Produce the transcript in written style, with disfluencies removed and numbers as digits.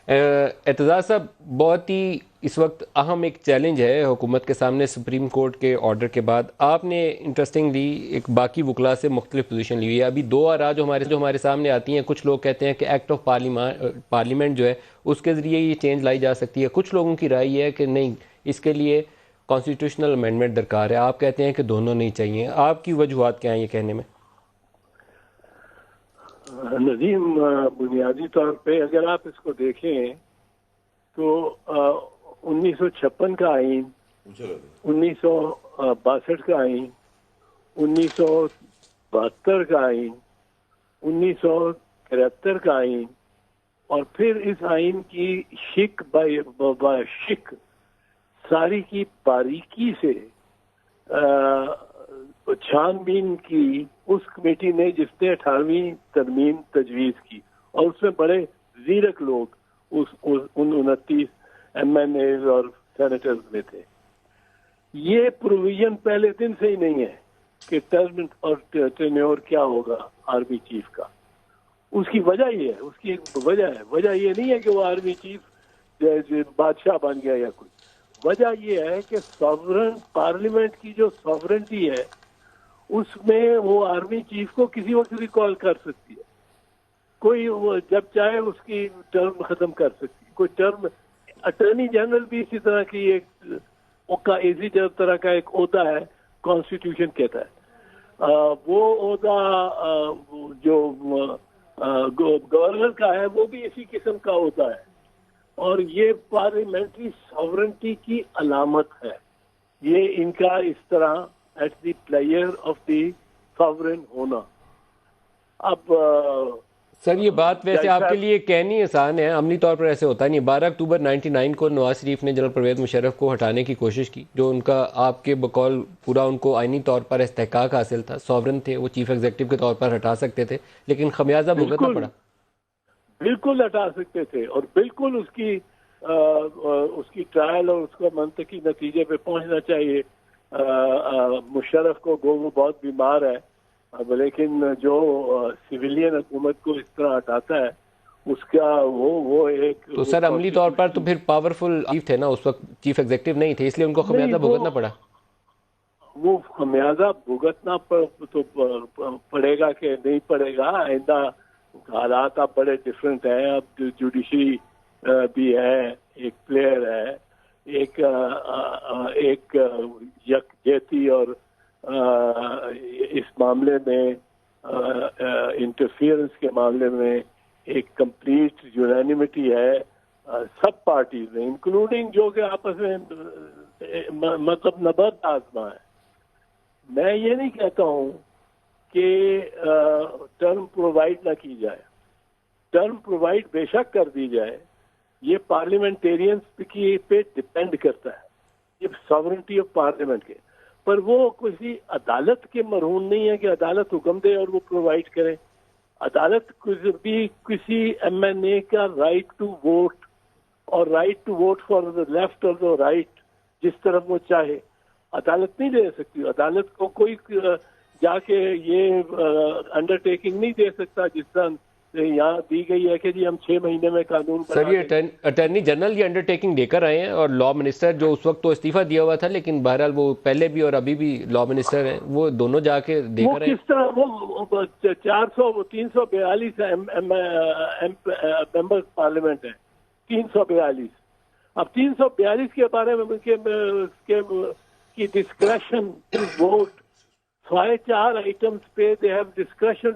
اعتزاز صاحب، بہت ہی اس وقت اہم ایک چیلنج ہے حکومت کے سامنے سپریم کورٹ کے آرڈر کے بعد. آپ نے انٹرسٹنگلی ایک باقی وکلاء سے مختلف پوزیشن لی ہوئی ہے. ابھی دو آراء جو ہمارے سامنے آتی ہیں، کچھ لوگ کہتے ہیں کہ ایکٹ آف پارلیمنٹ جو ہے اس کے ذریعے یہ چینج لائی جا سکتی ہے. کچھ لوگوں کی رائے یہ ہے کہ نہیں، اس کے لیے کانسٹیٹیوشنل امینڈمنٹ درکار ہے. آپ کہتے ہیں کہ دونوں نہیں چاہیے. آپ کی وجوہات کیا ہیں یہ کہنے میں؟ ندیم، بنیادی طور پہ اگر آپ اس کو دیکھیں تو 1956 کا آئین، 1962 کا آئین، 1972 کا آئین، 1973 کا آئین، اور پھر اس آئین کی شک بائی شک ساری کی باریکی سے چھان بین کی اس کمیٹی نے جس نے 18ویں ترمیم تجویز کی، اور اس میں بڑے زیرک لوگ ان 29 ایم این ایز اور سینیٹرز میں تھے. یہ پروویژن پہلے دن سے ہی نہیں ہے کہ ٹرم اور ٹینیور کیا ہوگا آرمی چیف کا. اس کی وجہ یہ ہے، اس کی ایک وجہ یہ نہیں ہے کہ وہ آرمی چیف بادشاہ بن گیا یا کچھ. وجہ یہ ہے کہ ساورن پارلیمنٹ کی جو ساورنٹی ہے اس میں وہ آرمی چیف کو کسی وقت ریکال کر سکتی ہے. کوئی جب چاہے اس کی ٹرم ختم کر سکتی ہے. کوئی ٹرم اٹارنی جنرل بھی اسی طرح کی ایک اسی طرح کا ایک عہدہ ہے، کانسٹیٹیوشن کہتا ہے. وہ عہدہ جو گورنر کا ہے وہ بھی اسی قسم کا عہدہ ہے، اور یہ پارلیمنٹری ساورنٹی کی علامت ہے. یہ ان کا اس طرح at the pleasure of the sovereign ہونا. اب سر، یہ بات ویسے آپ کے لیے کہنی آسان ہے، عملی طور پر ایسے ہوتا نہیں. 12 اکتوبر 99 کو نواز شریف نے جنرل پرویز مشرف کو ہٹانے کی کوشش کی، جو ان کا آپ کے بقول پورا ان کو آئینی طور پر استحقاق حاصل تھا. سوورن تھے، وہ چیف ایگزیکٹو کے طور پر ہٹا سکتے تھے، لیکن خمیازہ بھگتنا پڑا. بالکل ہٹا سکتے تھے، اور بالکل اس کی ٹرائل اور اس کو منطقی نتیجے پہ پہنچنا چاہیے. مشرف کو وہ بہت بیمار ہے، لیکن جو سویلین حکومت کو اس طرح ہٹاتا ہے اس کا وہ ایک تو سر عملی طور پر تو پھر پاورفل چیف تھے نا اس وقت، چیف ایگزیکٹو نہیں تھے، اس لیے ان کو خمیازہ بھگتنا پڑا. وہ خمیازہ بھگتنا تو پڑے گا کہ نہیں پڑے گا. آئندہ حالات اب بڑے ڈفرینٹ ہیں. اب جوڈیشری بھی ہے، ایک پلیئر ہے، ایک یکجہتی اور اس معاملے میں انٹرفیئرنس کے معاملے میں ایک کمپلیٹ یونینیمٹی ہے سب پارٹیز میں، انکلوڈنگ جو کہ آپس میں مطلب نبرد آزما ہے. میں یہ نہیں کہتا ہوں کہ ٹرم پرووائڈ نہ کی جائے، ٹرم پرووائڈ بے شک کر دی جائے. یہ پارلیمنٹیرینس کی پہ ڈپینڈ کرتا ہے، یہ ساورنٹی آف پارلیمنٹ کے. پر وہ کسی عدالت کے مرہون نہیں ہے کہ عدالت حکم دے اور وہ پرووائڈ کرے. عدالت بھی کسی ایم این اے کا رائٹ ٹو ووٹ اور right to vote for the left اور دا رائٹ جس طرف وہ چاہے عدالت نہیں دے سکتی. عدالت کو کوئی جا کے یہ انڈر ٹیکنگ نہیں دے سکتا جس طرح یہاں دی گئی ہے کہ جی ہم 6 مہینے میں قانون بنا. سر، یہ اٹارنی جنرل یہ انڈر ٹیکنگ دے کر آئے ہیں، اور لا منسٹر جو اس وقت تو استعفیٰ دیا ہوا تھا، لیکن بہرحال وہ پہلے بھی اور ابھی بھی لا منسٹر ہیں، وہ دونوں جا کے دے کر آئے. کس طرح وہ 342 ممبر پارلیمنٹ ہیں، 342. اب 342 کے بارے میں کی ڈسکریشن ٹو ووٹ 4 آئٹمس پہ دے ہیو ڈسکریشن